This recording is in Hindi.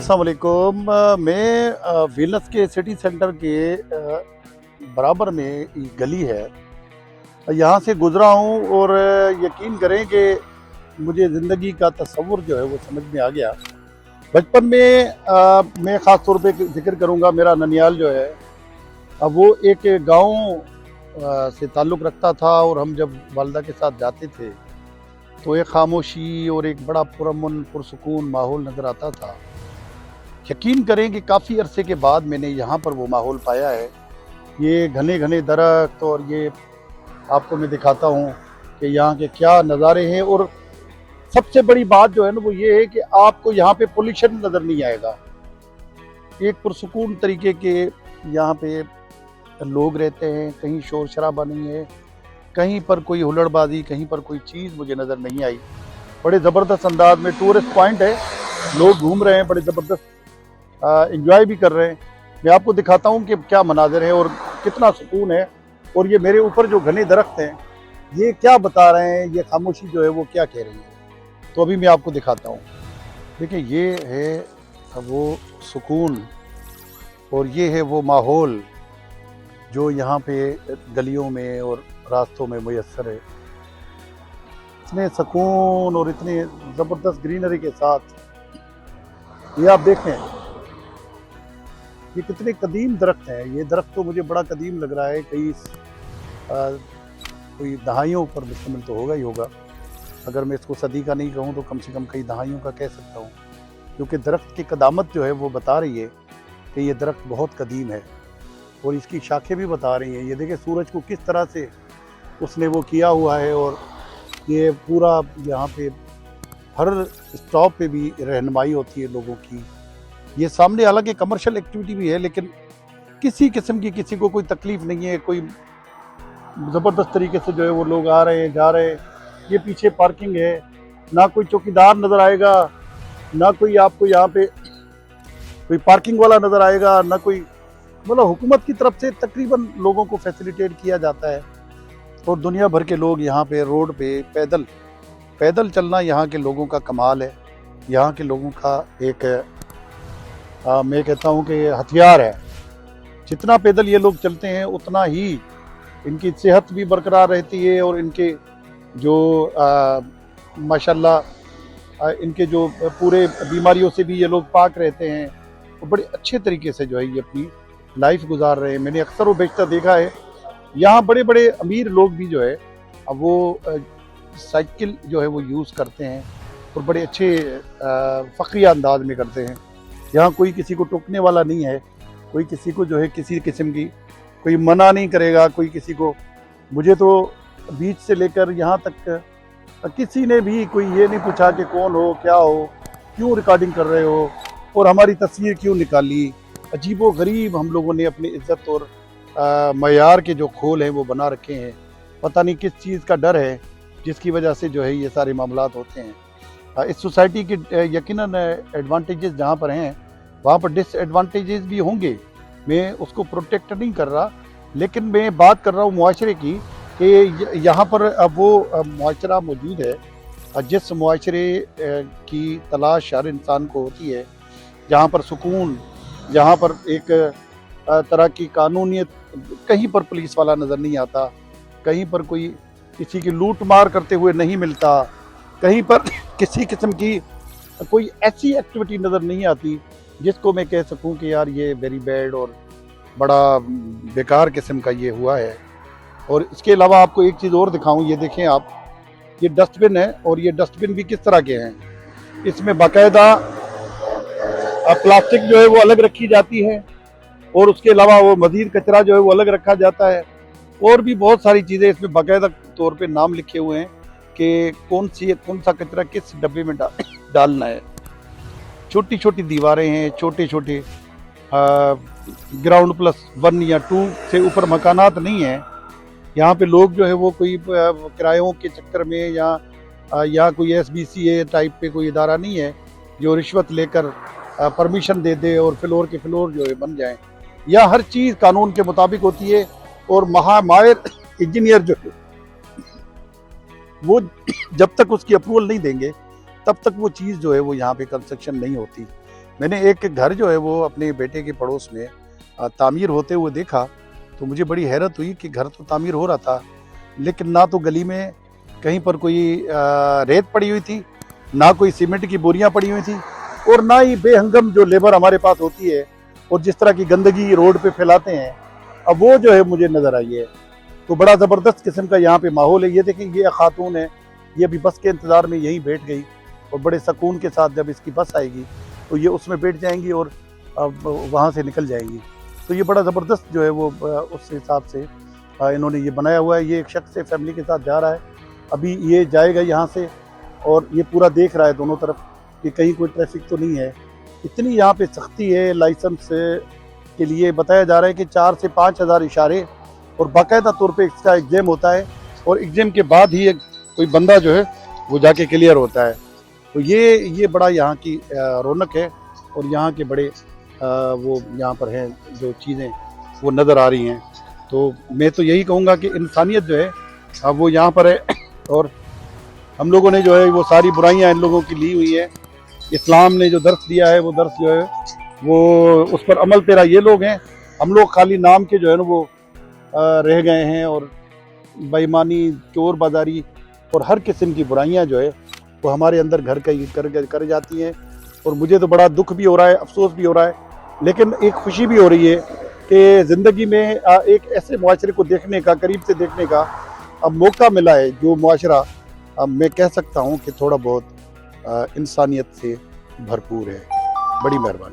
अस्सलाम वालेकुम। मैं व्हीलस के सिटी सेंटर के बराबर में एक गली है, यहाँ से गुज़रा हूँ और यकीन करें कि मुझे ज़िंदगी का तसव्वुर जो है वो समझ में आ गया। बचपन में मैं ख़ास तौर पे ज़िक्र करूँगा, मेरा ननियाल जो है अब वो एक गाँव से ताल्लुक़ रखता था और हम जब वालिदा के साथ जाते थे तो एक खामोशी और एक बड़ा पुरअमन पुरसुकून माहौल नज़र आता था। यकीन करें कि काफ़ी अरसे के बाद मैंने यहाँ पर वो माहौल पाया है। ये घने घने दरख्त और ये आपको मैं दिखाता हूँ कि यहाँ के क्या नज़ारे हैं। और सबसे बड़ी बात जो है ना वो ये है कि आपको यहाँ पे पोल्यूशन नज़र नहीं आएगा। एक पुरसुकून तरीके के यहाँ पे लोग रहते हैं, कहीं शोर शराबा नहीं है, कहीं पर कोई हुल्लड़बाजी, कहीं पर कोई चीज़ मुझे नज़र नहीं आई। बड़े ज़बरदस्त अंदाज में टूरिस्ट पॉइंट है, लोग घूम रहे हैं, बड़े ज़बरदस्त एंजॉय भी कर रहे हैं। मैं आपको दिखाता हूँ कि क्या मनाज़र है और कितना सुकून है। और ये मेरे ऊपर जो घने दरख्त हैं ये क्या बता रहे हैं, ये खामोशी जो है वो क्या कह रही है, तो अभी मैं आपको दिखाता हूँ। देखिए ये है वो सुकून और ये है वो माहौल जो यहाँ पे गलियों में और रास्तों में मुयस्सर है। इतने सुकून और इतने ज़बरदस्त ग्रीनरी के साथ ये आप देखें, ये कितने कदीम दरख्त हैं। ये दरख्त तो मुझे बड़ा कदीम लग रहा है, कोई दहाइयों पर मुश्तमिल तो होगा ही होगा। अगर मैं इसको सदी का नहीं कहूँ तो कम से कम कई दहाइयों का कह सकता हूँ, क्योंकि दरख्त की कदामत जो है वो बता रही है कि ये दरख्त बहुत कदीम है। और इसकी शाखें भी बता रही हैं। ये देखिए सूरज को किस तरह से उसने वो किया हुआ है। और ये पूरा यहाँ पे हर स्टॉप पे भी रहनुमाई होती है लोगों की। ये सामने हालांकि कमर्शियल एक्टिविटी भी है, लेकिन किसी किस्म की किसी को कोई तकलीफ़ नहीं है। कोई ज़बरदस्त तरीके से जो है वो लोग आ रहे हैं जा रहे हैं। ये पीछे पार्किंग है, ना कोई चौकीदार नज़र आएगा, ना कोई आपको यहाँ पे कोई पार्किंग वाला नज़र आएगा, ना कोई, मतलब हुकूमत की तरफ से तकरीबन लोगों को फैसिलिटेट किया जाता है। और दुनिया भर के लोग यहाँ पे रोड पे पैदल चलना यहाँ के लोगों का कमाल है। यहाँ के लोगों का एक मैं कहता हूँ कि हथियार है। जितना पैदल ये लोग चलते हैं उतना ही इनकी सेहत भी बरकरार रहती है और इनके जो माशाल्लाह इनके जो पूरे बीमारियों से भी ये लोग पाक रहते हैं और बड़े अच्छे तरीके से जो है ये अपनी लाइफ गुजार रहे हैं। मैंने अक्सर व बेशतर देखा है यहाँ बड़े बड़े अमीर लोग भी जो है अब वो साइकिल जो है वो यूज़ करते हैं और बड़े अच्छे फ़ख्रिया अंदाज में करते हैं। यहाँ कोई किसी को टोकने वाला नहीं है, कोई किसी को जो है किसी किस्म की कोई मना नहीं करेगा, कोई किसी को। मुझे तो बीच से लेकर यहाँ तक किसी ने भी कोई ये नहीं पूछा कि कौन हो, क्या हो, क्यों रिकॉर्डिंग कर रहे हो और हमारी तस्वीर क्यों निकाली। अजीबो गरीब हम लोगों ने अपनी इज़्ज़त और मयार के जो खोल हैं वो बना रखे हैं। पता नहीं किस चीज़ का डर है जिसकी वजह से जो है ये सारे मामलात होते हैं। इस सोसाइटी के यकीनन एडवांटेजेस जहाँ पर हैं वहाँ पर डिसएडवांटेजेस भी होंगे। मैं उसको प्रोटेक्ट नहीं कर रहा, लेकिन मैं बात कर रहा हूँ मुआशरे की कि यहाँ पर अब वो मुआशरा मौजूद है जिस मुआशरे की तलाश हर इंसान को होती है, जहाँ पर सुकून, जहाँ पर एक तरह की कानूनियत, कहीं पर पुलिस वाला नज़र नहीं आता, कहीं पर कोई किसी की लूट मार करते हुए नहीं मिलता, कहीं पर किसी किस्म की कोई ऐसी एक्टिविटी नज़र नहीं आती जिसको मैं कह सकूं कि यार ये वेरी बैड और बड़ा बेकार किस्म का ये हुआ है। और इसके अलावा आपको एक चीज़ और दिखाऊं, ये देखें आप, ये डस्टबिन है और ये डस्टबिन भी किस तरह के हैं। इसमें बाकायदा प्लास्टिक जो है वो अलग रखी जाती है और उसके अलावा वो मज़ीद कचरा जो है वो अलग रखा जाता है। और भी बहुत सारी चीज़ें इसमें बाकायदा तौर पे नाम लिखे हुए हैं कि कौन सा कचरा किस डब्बे में डालना है। छोटी छोटी दीवारें हैं, छोटे छोटे ग्राउंड +1 या 2 से ऊपर मकानात नहीं हैं। यहाँ पे लोग जो है वो कोई किरायों के चक्कर में या कोई SBCA टाइप पे कोई इदारा नहीं है जो रिश्वत लेकर परमिशन दे दे और फ्लोर के फ्लोर जो है बन जाएं। या हर चीज़ कानून के मुताबिक होती है और माहिर इंजीनियर जो है वो जब तक उसकी अप्रूवल नहीं देंगे तब तक वो चीज़ जो है वो यहाँ पे कंस्ट्रक्शन नहीं होती। मैंने एक घर जो है वो अपने बेटे के पड़ोस में तामीर होते हुए देखा, तो मुझे बड़ी हैरत हुई कि घर तो तामीर हो रहा था, लेकिन ना तो गली में कहीं पर कोई रेत पड़ी हुई थी, ना कोई सीमेंट की बोरियां पड़ी हुई थी, और ना ही बेहंगम जो लेबर हमारे पास होती है और जिस तरह की गंदगी रोड पे फैलाते हैं, अब वो जो है मुझे नज़र आई है। तो बड़ा ज़बरदस्त किस्म का यहाँ पे माहौल है। ये देखें, ये खातून है, ये अभी बस के इंतज़ार में यहीं बैठ गई, और बड़े सुकून के साथ जब इसकी बस आएगी तो ये उसमें बैठ जाएंगी और अब वहाँ से निकल जाएंगी। तो ये बड़ा ज़बरदस्त जो है वो उस हिसाब से इन्होंने ये बनाया हुआ है। ये एक शख्स से फैमिली के साथ जा रहा है, अभी ये जाएगा यहाँ से, और ये पूरा देख रहा है दोनों तरफ कि कहीं कोई ट्रैफिक तो नहीं है। इतनी यहाँ पे सख्ती है लाइसेंस के लिए। बताया जा रहा है कि 4 से 5 हज़ार इशारे और बाकायदा तौर पे इसका एग्ज़ाम होता है, और एग्ज़ाम के बाद ही कोई बंदा जो है वो जाके क्लियर होता है। तो ये बड़ा यहाँ की रौनक है, और यहाँ के बड़े वो यहाँ पर हैं जो चीज़ें वो नज़र आ रही हैं। तो मैं तो यही कहूँगा कि इंसानियत जो है अब वो यहाँ पर है, और हम लोगों ने जो है वो सारी बुराइयाँ इन लोगों की ली हुई है। इस्लाम ने जो दर्स दिया है वो दर्स जो है वो उस पर अमल पेरा ये लोग हैं। हम लोग खाली नाम के जो है ना वो रह गए हैं, और बेईमानी, चोर बाजारी और हर किस्म की बुराइयां जो है वो हमारे अंदर घर कर जाती हैं। और मुझे तो बड़ा दुख भी हो रहा है, अफसोस भी हो रहा है, लेकिन एक खुशी भी हो रही है कि ज़िंदगी में एक ऐसे मुआशरे को देखने का, करीब से देखने का अब मौका मिला है, जो मुआशरा मैं कह सकता हूँ कि थोड़ा बहुत इंसानियत से भरपूर है। बड़ी मेहरबानी।